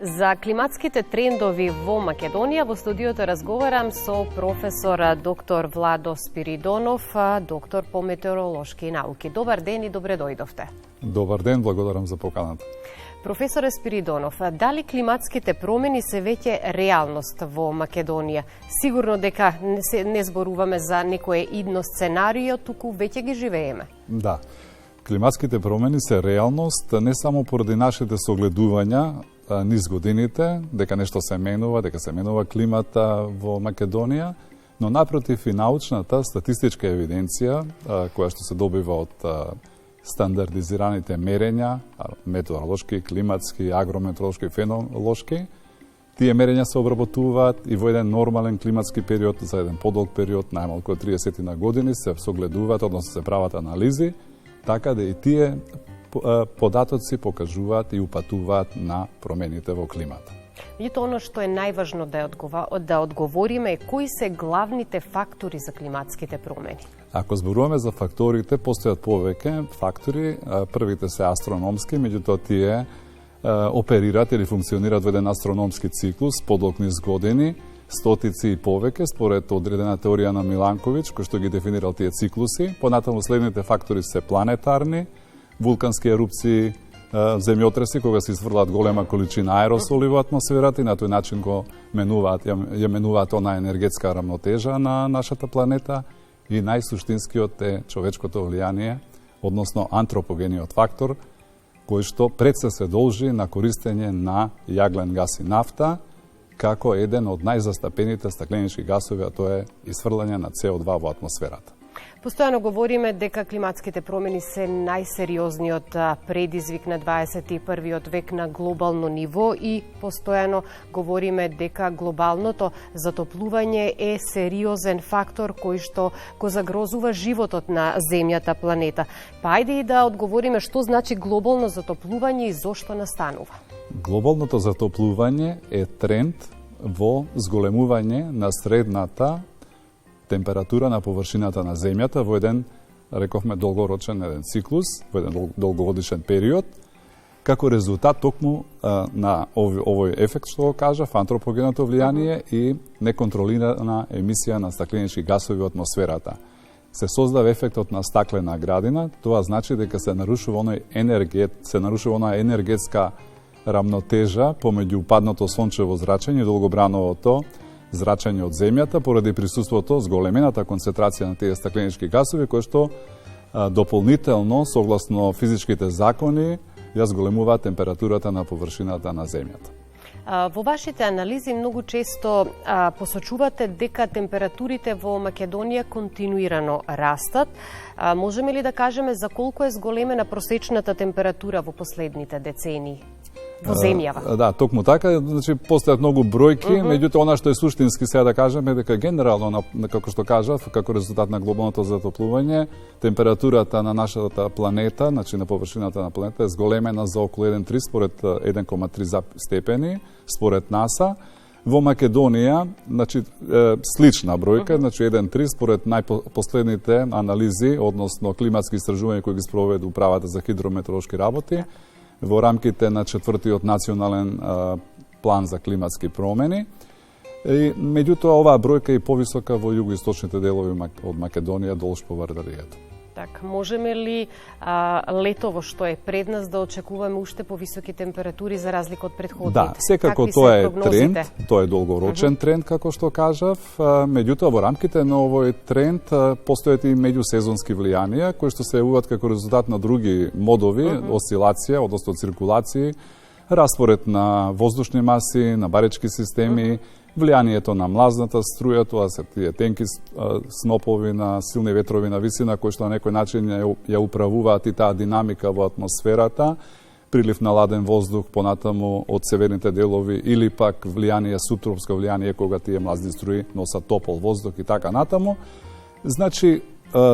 За климатските трендови во Македонија во студиото разговарам со професор доктор Владо Спиридонов, доктор по метеоролошки науки. Добар ден и добре дојдовте. Добар ден, благодарам за поканата. Професоре Спиридонов, дали климатските промени се веќе реалност во Македонија? Сигурно дека не зборуваме за некое идно сценарио, туку веќе ги живееме. Да. Климатските промени се реалност не само поради нашите согледувања низ годините, дека нешто се менува, дека се менува климата во Македонија, но напротив и научната статистичка евиденција, која што се добива од стандардизираните мерења, метеоролошки, климатски, агрометеоролошки, фенолошки, тие мерења се обработуваат и во еден нормален климатски период, за еден подолг период, најмалку 30 на години, се согледуваат, односно се прават анализи, така да и тие податоци покажуваат и упатуваат на промените во климата. Меѓутоа, оно што е најважно да одговориме е кои се главните фактори за климатските промени? Ако зборуваме за факторите, постојат повеќе фактори. Првите се астрономски, меѓутоа тие оперираат или функционираат во еден астрономски циклус, подолг низ години, стотици и повеќе, според одредена теорија на Миланковиќ, кој што ги дефинирал тие циклуси. Понатаму следните фактори се планетарни, вулкански ерупции, земјотреси, кога се изврлат голема количина аеросоли во атмосферата и на тој начин го менуваат онаа енергетска рамнотежа на нашата планета, и најсуштинскиот е човечкото влијание, односно антропогениот фактор, кој што пред се должи на користење на јаглен гас и нафта, како еден од најзастапените стакленички гасови, а тоа е исфрлање на CO2 во атмосферата. Постојано говориме дека климатските промени се најсериозниот предизвик на 21. век на глобално ниво и постојано говориме дека глобалното затоплување е сериозен фактор кој што го загрозува животот на земјата планета. Па ајде и да одговориме што значи глобално затоплување и зошто настанува. Глобалното затоплување е тренд во зголемување на средната температура на површината на земјата во еден, рековме, долгорочен еден циклус, во еден долгогодишен период, како резултат токму на овој ефект што го кажав, антропогеното влијание и неконтролирана емисија на стакленички гасови во атмосферата. Се создава ефектот на стаклена градина, тоа значи дека се нарушува онаа енергетска рамнотежа помеѓу падното сончево зрачење и долгобрановото зрачење од земјата поради присуството, зголемената концентрација на тие стакленички гасови, кои што дополнително, согласно физичките закони, ја зголемуваат температурата на површината на земјата. Во вашите анализи многу често посочувате дека температурите во Македонија континуирано растат. Можеме ли да кажеме за колку е зголемена просечната температура во последните децении? Во земјава. Да, токму така, значи постојат многу бројки, меѓутоа она што е суштински сега да кажеме дека генерално, како што кажав, како резултат на глобалното затоплување, температурата на нашата планета, значи на површината на планета е зголемена за околу 1,3 според 1,3 степени според НАСА. Во Македонија, значи слична бројка, значи 1,3 според најпоследните анализи, односно климатски истражувања кои ги спроведу Управата за хидрометеоролошки работи, во рамките на 4-тиот национален план за климатски промени. И меѓутоа оваа бројка е повисока во југоисточните делови од Македонија долж по Вардаријето. Так, можеме ли летово што е пред нас да очекуваме уште повисоки температури за разлика од претходните? Да, секако тоа е тренд, тоа е долгорочен тренд, како што кажав, меѓутоа во рамките на овој тренд постојат и меѓусезонски влијанија, кои што се јавуваат како резултат на други модови, осцилација, односно циркулации, распоред на воздушни маси, на баречки системи, влијанието на млазната струја, тоа се тие тенки снопови на силни ветрови на висина, кои што на некој начин ја управуваат и таа динамика во атмосферата, прилив на ладен воздух понатаму од северните делови, или пак влијание, субтропско влијание, кога тие млазни струи носат топол воздух и така натаму. Значи,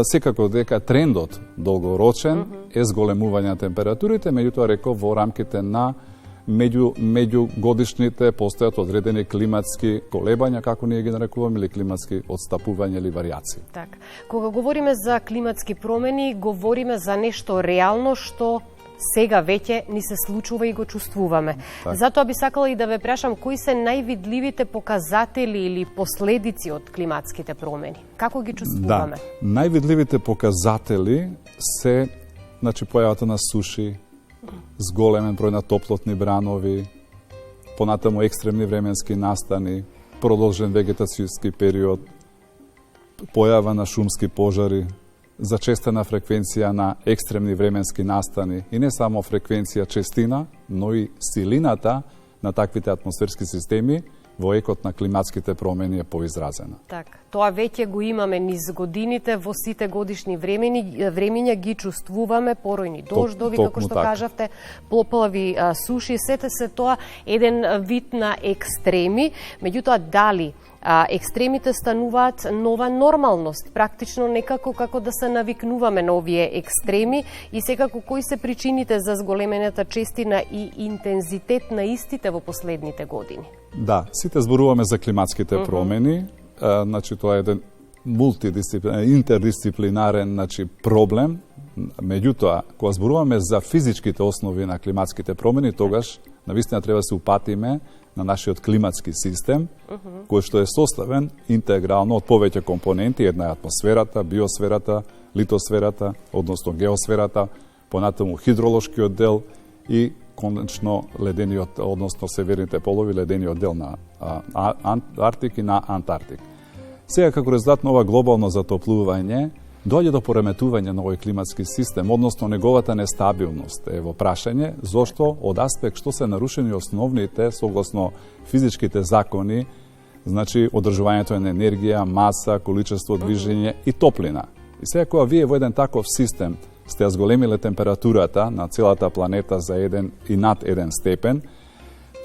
секако дека трендот долгорочен е зголемување на температурите, меѓутоа реков во рамките на меѓугодишните постојат одредени климатски колебања, како ние ги нарекуваме, или климатски отстапувања или варијации. Так. Кога говориме за климатски промени, говориме за нешто реално што сега веќе ни се случува и го чувствуваме. Так. Затоа би сакала и да ве прашам кои се највидливите показатели или последици од климатските промени? Како ги чувствуваме? Да, највидливите показатели се појавата на суши, зголемен број на топлотни бранови, понатаму екстремни временски настани, продолжен вегетацијски период, појава на шумски пожари, зачестена фреквенција на екстремни временски настани и не само фреквенција честина, но и силината на таквите атмосферски системи во екот на климатските промени е поизразена. Така, тоа веќе го имаме низ годините, во сите годишни времиња ги чувствуваме, поројни дождови, како што кажавте, поплави, суши, сете се тоа еден вид на екстреми, меѓутоа дали екстремите стануваат нова нормалност, практично некако како да се навикнуваме на овие екстреми и секако кои се причините за зголемената честина и интензитет на истите во последните години? Да, сите зборуваме за климатските промени, тоа е еден интердисциплинарен проблем, меѓутоа, кога зборуваме за физичките основи на климатските промени, тогаш навистина треба да се упатиме на нашиот климатски систем, кој што е составен интегрално од повеќе компоненти, една е атмосферата, биосферата, литосферата, односно геосферата, понатаму хидролошкиот дел и конечно ледениот, односно северните полови, ледениот дел на Арктик и на Антарктик. Сега како резултат на ова глобално затоплување, доаѓа до пореметување на овој климатски систем, односно неговата нестабилност е во прашање, зошто од аспект што се нарушени основните, согласно физичките закони, одржувањето на енергија, маса, количество движење и топлина. И сега кога вие во еден таков систем сте зголемиле температурата на целата планета за 1 и над 1 степен,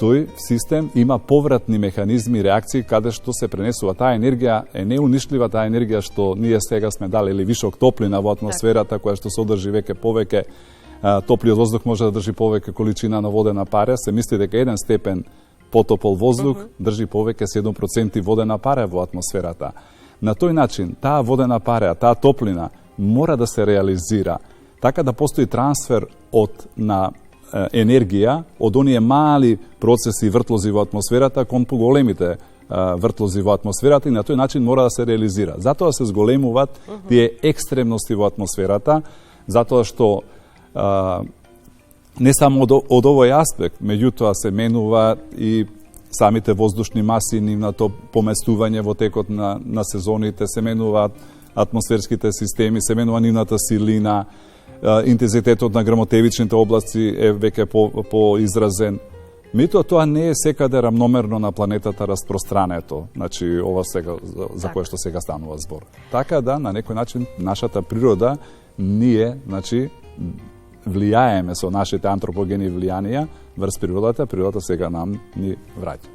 тој систем има повратни механизми и реакции каде што се пренесува таа енергија, е неунишлива таа енергија што ние сега сме дали или вишок топлина во атмосферата, која што се одржи веќе повеќе, топлиот воздух може да држи повеќе количина на водена пара, се мисли дека 1 степен потопол воздух држи повеќе 7% водена пара во атмосферата. На тој начин, таа водена пара, таа топлина мора да се реализира, така да постои трансфер на енергија од оние мали процеси вртлози во атмосферата кон поголемите вртлози во атмосферата и на тој начин мора да се реализира. Затоа се зголемуваат тие екстремности во атмосферата, затоа што не само од овој аспект, меѓутоа се менува и самите воздушни маси, нивното поместување во текот на сезоните, се менуваат атмосферските системи, се менува нивната силина, интензитетот на грмотевичните области е веќе поизразен. Меѓутоа тоа не е секаде рамномерно на планетата распространето, ова сега за кое што сега станува збор. Така да на некој начин нашата природа ние, влијаеме со нашите антропогени влијанија врз природата сега нам ни враќа.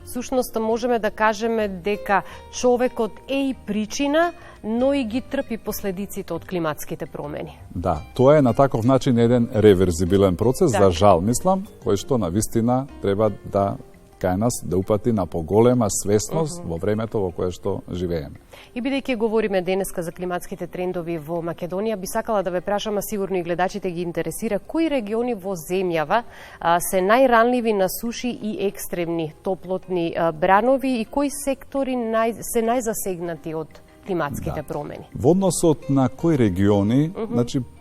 Сушност можеме да кажеме дека човекот е и причина, но и ги трпи последиците од климатските промени. Да, тоа е на таков начин еден реверзибилен процес, за жал мислам, кој што навистина треба да кај нас да упати на поголема свесност во времето во кое што живееме. И бидејќи говориме денеска за климатските трендови во Македонија, би сакала да ве прашам, а сигурно и гледачите ги интересира, кои региони во земјава се најранливи на суши и екстремни топлотни бранови и кои сектори се најзасегнати од климатските промени? Во односот на кои региони,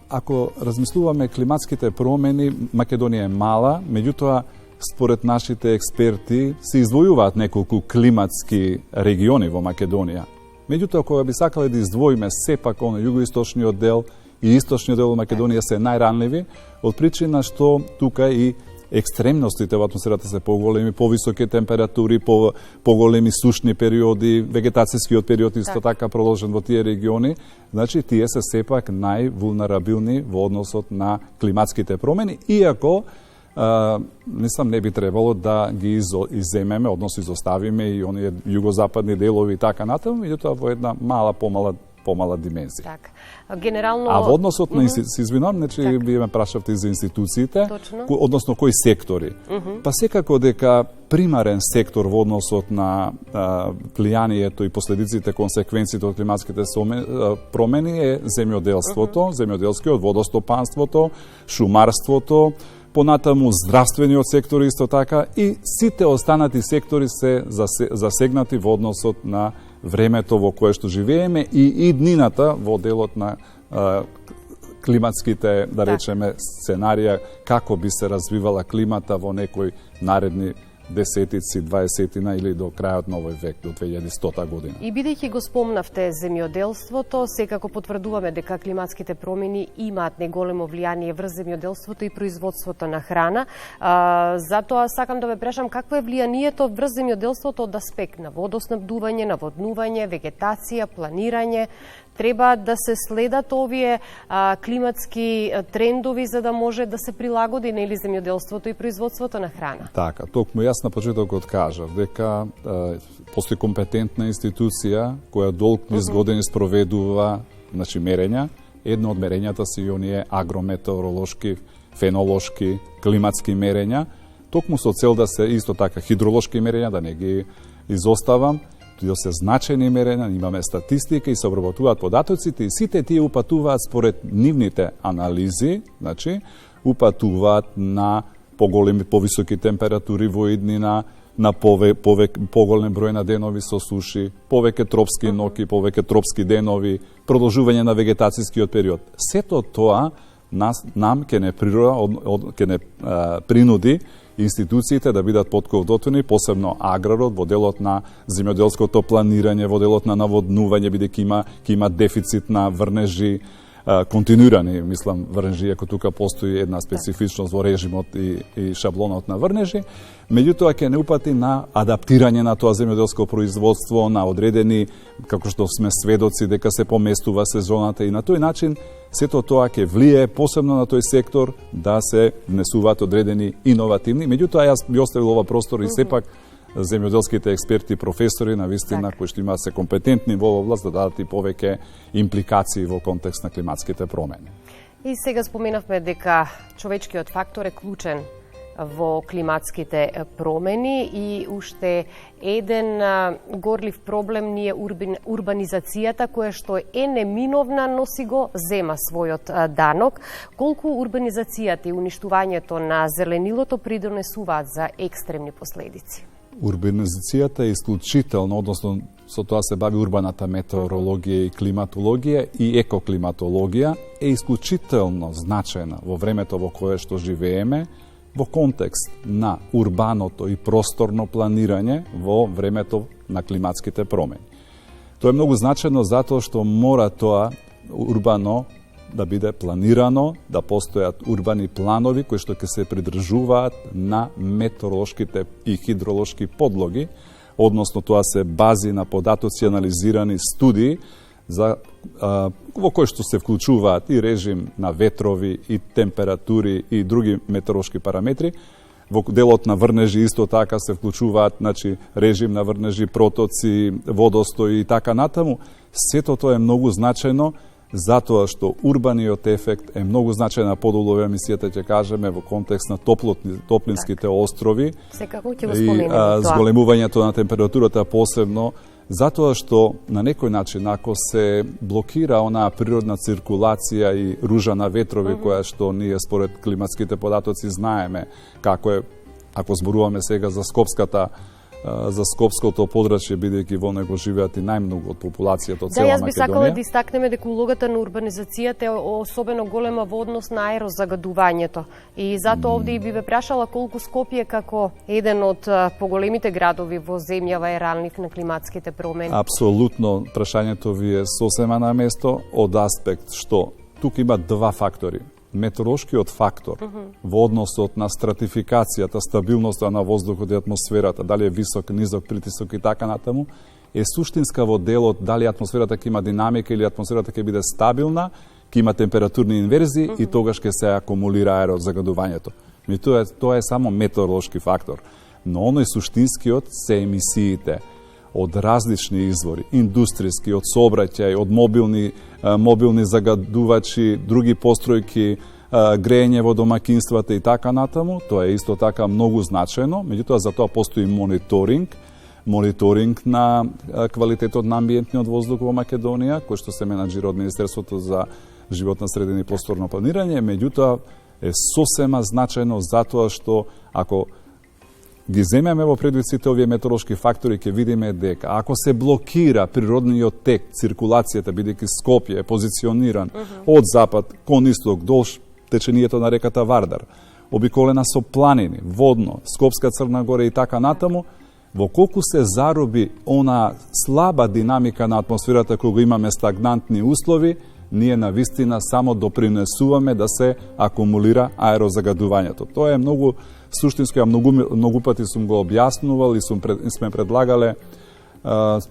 ако размислуваме климатските промени, Македонија е мала, меѓутоа според нашите експерти се издвојуваат неколку климатски региони во Македонија. Меѓутоа, кога би сакале да издвоиме сепак југоисточниот дел и источниот дел во Македонија се најранливи, од причина што тука и екстремностите во атмосферата се поголеми, повисоки температури, поголеми сушни периоди, вегетацијскиот период исто така продолжен во тие региони, тие се сепак највулнерабилни во односот на климатските промени, иако мислам не би требало да ги изземеме, односно изоставиме и оние југозападни делови и така натаму, меѓутоа во една помала помала димензија. Так. Генерално... А во односот на се извинувам, значи вие ме прашавте за институциите, односно кои сектори. Па секако дека примарен сектор во односот на влијанието и последиците, консеквенциите од климатските промени е земјоделството, земјоделскиот, водостопанството, шумарството, понатаму здравствениот сектор исто така и сите останати сектори се засегнати во односот на времето во кое што живееме и иднината во делот на климатските, да речеме, сценарија, како би се развивала климата во некои наредни десетици, 20-тина или до крајот на овој век, до 2100 година. И бидејќи го спомнавте земјоделството, секако потврдуваме дека климатските промени имаат неголемо влијание врз земјоделството и производството на храна. Затоа сакам да ве прашам какво е влијанието врз земјоделството од аспект на водоснабдување, наводнување, вегетација, планирање. Треба да се следат овие климатски трендови за да може да се прилагоди нели земјоделството и производството на храна. Така, токму јас на почетокот кажав дека постои компетентна институција која долг низ години спроведува мерења. Едно од мерењата се и оние агрометеоролошки, фенолошки, климатски мерења, токму со цел да се исто така хидролошки мерења, да не ги изоставам, да се значајни мерења, имаме статистика и се обработуваат податоците и сите тие упатуваат според нивните анализи, значи упатуваат на поголеми, повисоки температури во иднина, на поголем број на денови со суши, повеќе тропски ноќи, повеќе тропски денови, продолжување на вегетацијскиот период. Сето тоа нам ќе не принуди институциите да бидат подготвени, посебно аграрот во делот на земјоделското планирање, во делот на наводнување, бидејќи има дефицит на врнежи, континуирани, мислам, врнежи, ако тука постои една специфичност во режимот и шаблонот на врнежи, меѓутоа ќе не упати на адаптирање на тоа земјоделско производство, на одредени, како што сме сведоци, дека се поместува сезоната и на тој начин сето тоа ќе влие посебно на тој сектор да се внесуваат одредени иновативни. Меѓутоа јас би оставил ова простор и сепак земјоделските експерти, професори на вистина кои што имаат се компетентни во област да дадат и повеќе импликации во контекст на климатските промени. И сега споменавме дека човечкиот фактор е клучен во климатските промени и уште еден горлив проблем ни е урбанизацијата која што е неминовна, но си го зема својот данок. Колку урбанизацијата и уништувањето на зеленилото придонесуваат за екстремни последици? Урбанизацијата е исклучително, односно со тоа се бави урбаната метеорологија и климатологија и екоклиматологија, е исклучително значајна во времето во кое што живееме, во контекст на урбаното и просторно планирање во времето на климатските промени. Тоа е многу значајно затоа што мора тоа урбано да биде планирано, да постојат урбани планови кои што ќе се придржуваат на метеоролошките и хидролошки подлоги, односно тоа се бази на податоци, анализирани студии во кои што се вклучуваат и режим на ветрови, и температури, и други метеоролошки параметри. Во делот на врнежи исто така се вклучуваат, значи, режим на врнежи, протоци, водостои и така натаму. Сето тоа е многу значајно, затоа што урбаниот ефект е многу значајна подолу оваа емисијата, ќе кажеме, во контекст на топлинските острови. Секако ќе го споменеме тоа. И зголемувањето на температурата посебно, затоа што на некој начин, ако се блокира онаа природна циркулација и ружа на ветрови, која што ние според климатските податоци знаеме како е, ако зборуваме сега за за Скопското подрачје, бидејќи во него живеат и најмногу од популацијата од цела Македонија. Јас би сакала да истакнеме дека улогата на урбанизацијата е особено голема во однос на аерозагадувањето. И затоа овде и би ве прашала колку Скопје како еден од поголемите градови во земјава е ранлив на климатските промени. Апсолутно, прашањето ви е сосема на место од аспект што тука има два фактори. Метеоролошкиот фактор во односот на стратификацијата, стабилноста на воздухот и атмосферата, дали е висок, низок притисок и така натаму, е суштинска во делот дали атмосферата ќе има динамика или атмосферата ќе биде стабилна, ќе има температурни инверзии и тогаш ќе се акумулира аерозагадувањето. Тоа е само метеоролошки фактор. Но оној суштинскиот се емисиите. од различни извори, индустријски, од сообраќај, од мобилни загадувачи, други постројки, грејење во домакинствата и така натаму, тоа е исто така многу значајно, меѓутоа за тоа постои мониторинг на квалитетот на амбиентниот воздух во Македонија, кој што се менаџира од Министерството за животна средина и просторно планирање, меѓутоа е сосема значајно затоа што ако ги земеме во предвид сите овие метеоролошки фактори, ќе видиме дека ако се блокира природниот тек, циркулацијата, бидејќи Скопје е позициониран од запад кон исток долж течението на реката Вардар, обиколена со планини, водно, Скопска Црна Гора и така натаму, во колку се зароби она слаба динамика на атмосферата кога имаме стагнантни услови, ние на вистина само допринесуваме да се акумулира аерозагадувањето. Тоа е многу суштинско, ја многу пати сум го објаснувал и сме предлагале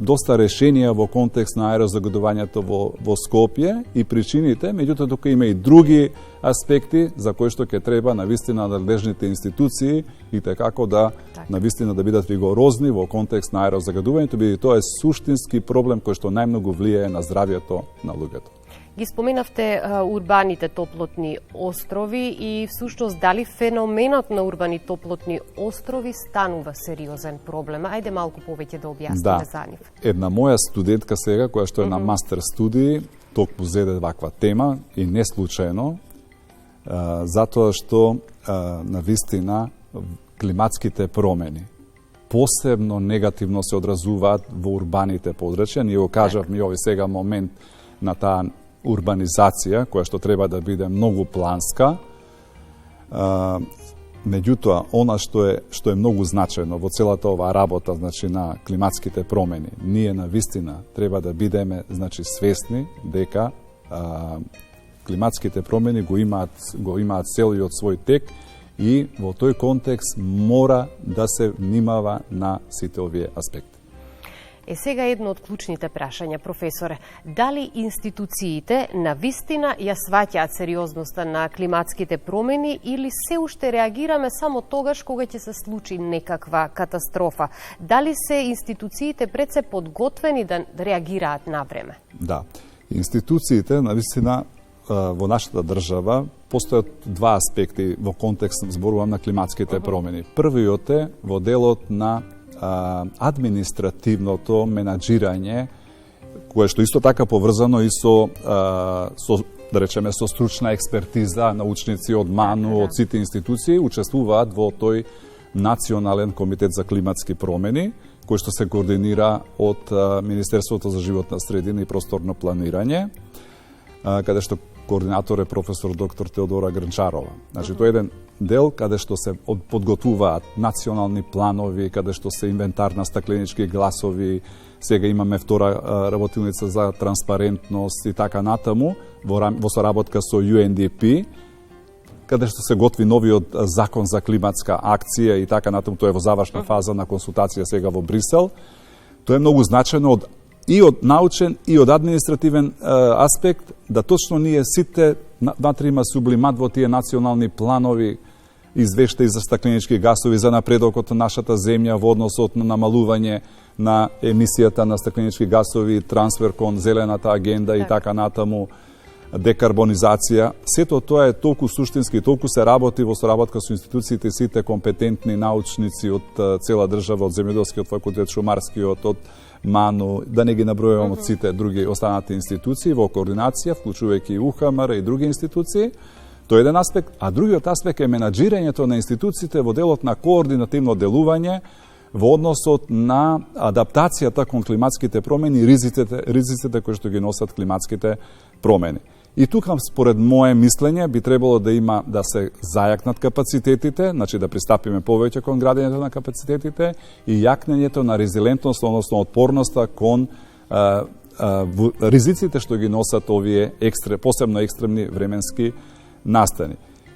доста решенија во контекст на аерозагадувањето во Скопје и причините, меѓутоа тука има и други аспекти за кои што ќе треба навистина надлежните институции и како да навистина да бидат ригорозни во контекст на аерозагадувањето, бидејќи тоа е суштински проблем кој што најмногу влијае на здравјето на луѓето. Ги споменавте урбаните топлотни острови и всушност дали феноменот на урбани топлотни острови станува сериозен проблем? Ајде малку повеќе да објасниме за нив. Една моја студентка сега, која што е на мастер студии, токму зеде ваква тема и не случајно, затоа што навистина климатските промени посебно негативно се одразуваат во урбаните подрачја. Ние го кажавме и овој сега момент на таа урбанизација, која што треба да биде многу планска. Меѓутоа, она што е многу значајно во целата оваа работа, значи на климатските промени, ние на вистина треба да бидеме, значи, свесни дека климатските промени го имаат целиот свој тек и во тој контекст мора да се внимава на сите овие аспекти. Сега едно од клучните прашања, професоре. Дали институциите на вистина ја сваќаат сериозноста на климатските промени или се уште реагираме само тогаш кога ќе се случи некаква катастрофа? Дали се институциите пред се подготвени да реагираат на време? Да. Институциите на вистина во нашата држава постојат два аспекти во контекст, зборувам, на климатските промени. Првиот е во делот на административното менаџирање, кое што исто така поврзано и со да речеме, со стручна експертиза, научници од МАНУ, од сите институции, учествуваат во тој Национален комитет за климатски промени, кој што се координира од Министерството за животна средина и просторно планирање, каде што координатор е професор доктор Теодора Грнчарова. Значи, тоа е еден дел каде што се подготвуваат национални планови, каде што се инвентар на стакленички гласови, сега имаме втора работилница за транспарентност и така натаму, во соработка со UNDP, каде што се готви новиот закон за климатска акција и така натаму, тоа е во завршна фаза на консултација сега во Брисел. Тоа е многу значајно и од научен и од административен аспект, да точно ние сите внатре има сублимат во тие национални планови, извештаи за стакленички гасови, за напредокот на нашата земја во односот на намалување на емисијата на стакленички гасови, трансфер кон зелената агенда и така натаму, декарбонизација. Сето тоа е толку суштински, толку се работи во соработка со институциите и сите компетентни научници од цела држава, од земјоделскиот факултет, шумарскиот, од МАНУ, да не ги набројувам од сите други останати институции во координација, вклучувајќи и УХМР и други институции. Тоа е еден аспект, а другиот аспект е менаџирањето на институциите во делот на координативно делување во односот на адаптацијата кон климатските промени и ризиците кои што ги носат климатските промени. И тука, според мое мислење, би требало да се зајакнат капацитетите, значи да пристапиме повеќе кон градењето на капацитетите и јакнењето на резилентност, односно отпорноста кон ризиците што ги носат овие посебно екстремни временски настани.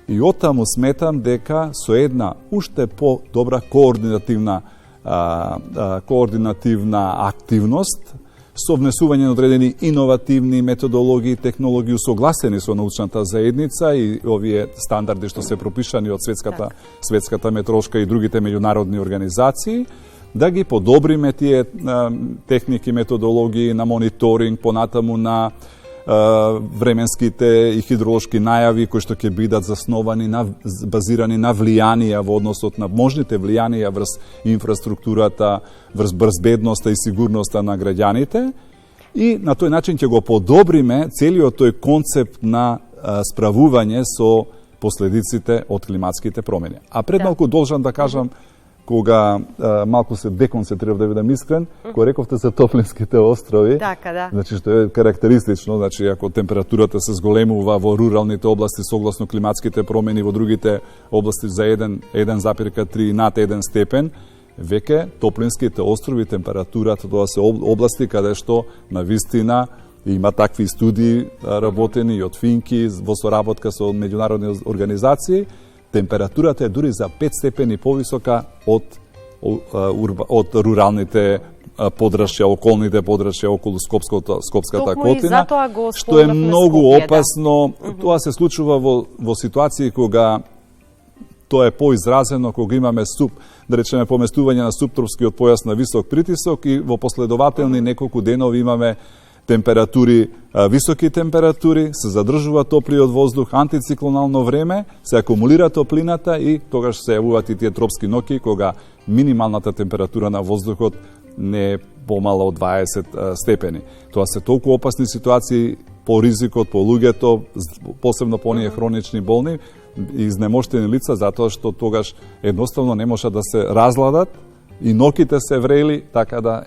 И оттаму сметам дека со една уште по-добра координативна активност, со внесување на одредени иновативни методологии и технологии согласени со научната заедница и овие стандарди што се пропишани од светската метеоролошка и другите меѓународни организации, да ги подобриме тие техники, методологии на мониторинг, понатаму на временските и хидролошки најави кои што ќе бидат базирани на влијанија во односот на можните влијанија врз инфраструктурата, врз безбедноста и сигурноста на граѓаните, и на тој начин ќе го подобриме целиот тој концепт на справување со последиците од климатските промени. А пред малку должам да кажам, кога малку се деконцентрирав, да бидам искрен, кога рековте за Топлинските острови, значи што е карактеристично, значи ако температурата се зголемува во руралните области согласно климатските промени, во другите области за 1,3 и над 1 степен, веќе Топлинските острови температурата, тоа се области каде што на вистина има такви студии работени и од Финки во соработка со меѓународни организации, температурата е дури за 5 степени повисока од руралните подрачја, околните подрачја околу Скопската котлина, што е многу опасно. Тоа се случува во ситуации кога тоа е поизразено, кога имаме да речеме поместување на субтропскиот појас на висок притисок и во последователни неколку денови имаме температури, високи температури, се задржува топлиот воздух, антициклонално време, се акумулира топлината и тогаш се јавуваат и тие тропски ноќи кога минималната температура на воздухот не е помала од 20 степени. Тоа се толку опасни ситуации по ризикот, по луѓето, посебно по оние хронични болни и изнемоштени лица, затоа што тогаш едноставно не може да се разладат и ноќите се врели, така да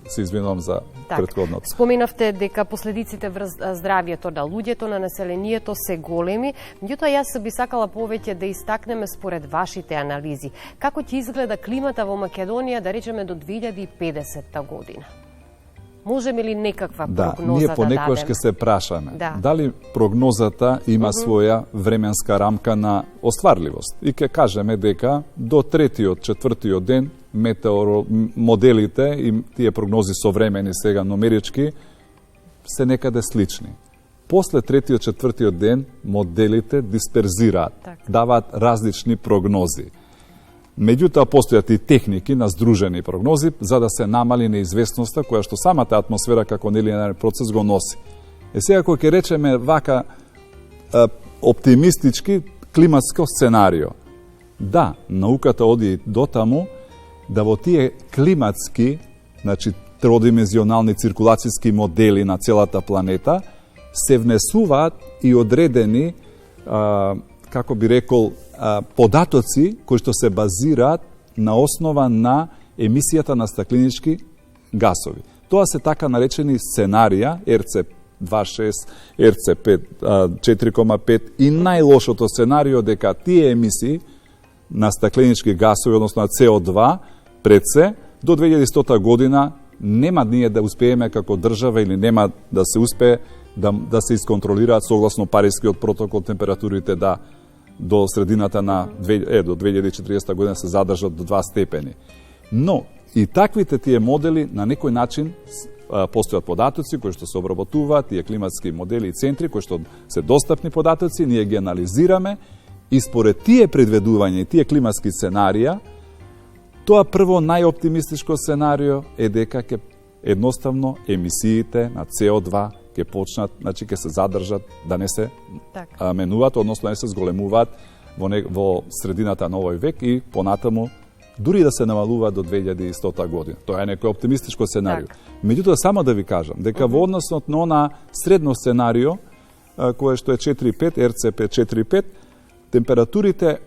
се извинувам за претходното. Споменавте дека последиците врз здравјето на луѓето, на населението се големи, меѓутоа јас би сакала повеќе да истакнеме според вашите анализи. Како ќе изгледа климата во Македонија, да речеме, до 2050 година? Можеме ли некаква прогноза да дадеме? Ние понекогаш ќе се прашаме дали прогнозата има своја временска рамка на остварливост. И ќе кажеме дека до третиот, четвртиот ден моделите и тие прогнози современи сега нумерички се некаде слични. После третиот, четвртиот ден моделите дисперзираат, даваат различни прогнози. Меѓутоа, постојат и техники на здружени прогнози за да се намали неизвестноста која што самата атмосфера како нелинеарен процес го носи. Сега кога ќе речеме вака оптимистички климатско сценарио, да, науката оди до таму да во тие климатски, значи тродимензионални циркулацијски модели на целата планета се внесуваат и одредени како би рекол, податоци кои што се базираат на основа на емисијата на стакленички гасови. Тоа се така наречени сценарија, RC26, RC5, 4,5 и најлошото сценарио дека тие емисии на стакленички гасови, односно на CO2, пред се, до 2100 година нема ние да успееме како држава или нема да се успее да се исконтролираат согласно Парискиот протокол температурите до средината на до 2040 година се задржат до 2 степени. Но и таквите тие модели на некој начин постојат податоци кои што се обработуваат, тие климатски модели и центри кои што се достапни податоци, ние ги анализираме и според тие предвидувања и тие климатски сценарија, тоа прво најоптимистичко сценарио е дека ќе едноставно емисиите на CO2 ќе почнат, значи ќе се задржат, да не се менуваат, односно не се зголемуваат во средината на овој век и понатаму дури да се намалува до 2100 година. Тоа е некој оптимистичко сценарио. Меѓутоа, само да ви кажам, дека во односот на она средно сценарио, кое што е 4,5, RC5 4,5, температурите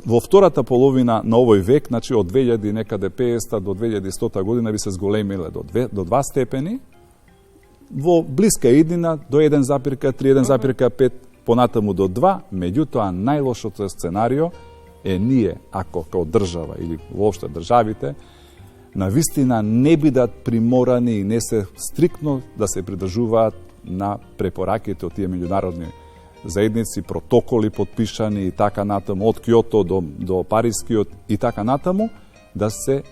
во втората половина на овој век, значи од 2050 до 2100 година би се зголемиле до 2 степени, во блиска иднина до 1,3, 1,5, понатаму до 2, меѓутоа најлошото сценарио е ние, ако као држава или воопшто државите, на вистина не бидат приморани и не се стриктно да се придржуваат на препораките од тие меѓународни заедници, протоколи подпишани и така натаму, од Кјото до Парискиот и така натаму, да се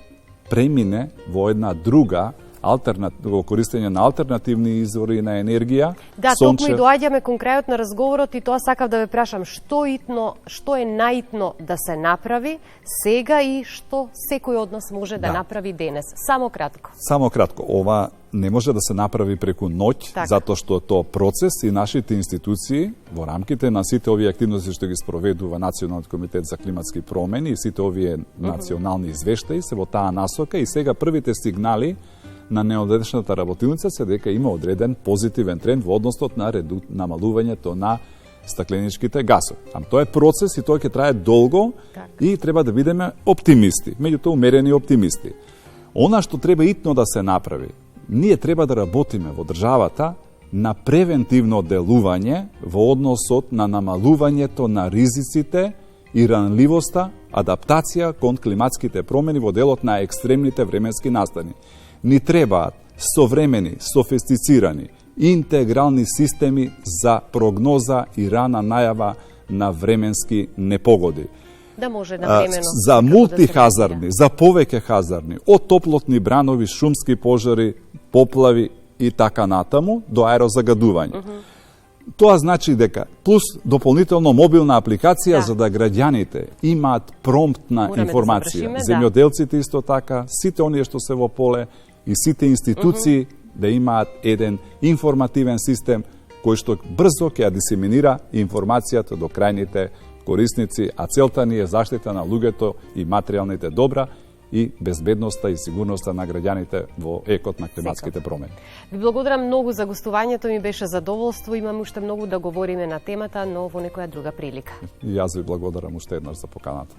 премине во една друга во користење на алтернативни извори на енергија. Да, токму и доаѓаме кон крајот на разговорот и тоа сакав да ве прашам што е наитно да се направи сега и што секој од нас може да направи денес. Само кратко. Само кратко. Ова не може да се направи преку ноќ, затоа што тоа процес и нашите институции во рамките на сите овие активности што ги спроведува Националниот комитет за климатски промени и сите овие национални извештаи се во таа насока и сега првите сигнали на неодеднешната работилница се дека има одреден позитивен тренд во односот на намалувањето на стакленичките гасови. Тоа е процес и тоа ќе трае долго и треба да бидеме оптимисти, меѓутоа умерени оптимисти. Она што треба итно да се направи, ние треба да работиме во државата на превентивно делување во односот на намалувањето на ризиците и ранливоста, адаптација кон климатските промени во делот на екстремните временски настани. Ни требаат современи, софистицирани, интегрални системи за прогноза и рана најава на временски непогоди. Да може навремено. За мултихазарни, за повеќе хазарни, од топлотни бранови, шумски пожари, поплави и така натаму, до аерозагадување. Тоа значи дека, плюс дополнително мобилна апликација за да граѓаните имаат промптна информација. Земјоделците исто така, сите оние што се во поле и сите институции да имаат еден информативен систем кој што брзо ќе ја дисеминира информацијата до крајните корисници, а целта ни е заштита на луѓето и материјалните добра и безбедноста и сигурноста на граѓаните во екот на климатските промени. Ви благодарам многу за гостувањето, ми беше задоволство, имам уште многу да говориме на темата, но во некоја друга прилика. И јас ви благодарам уште еднаш за поканата.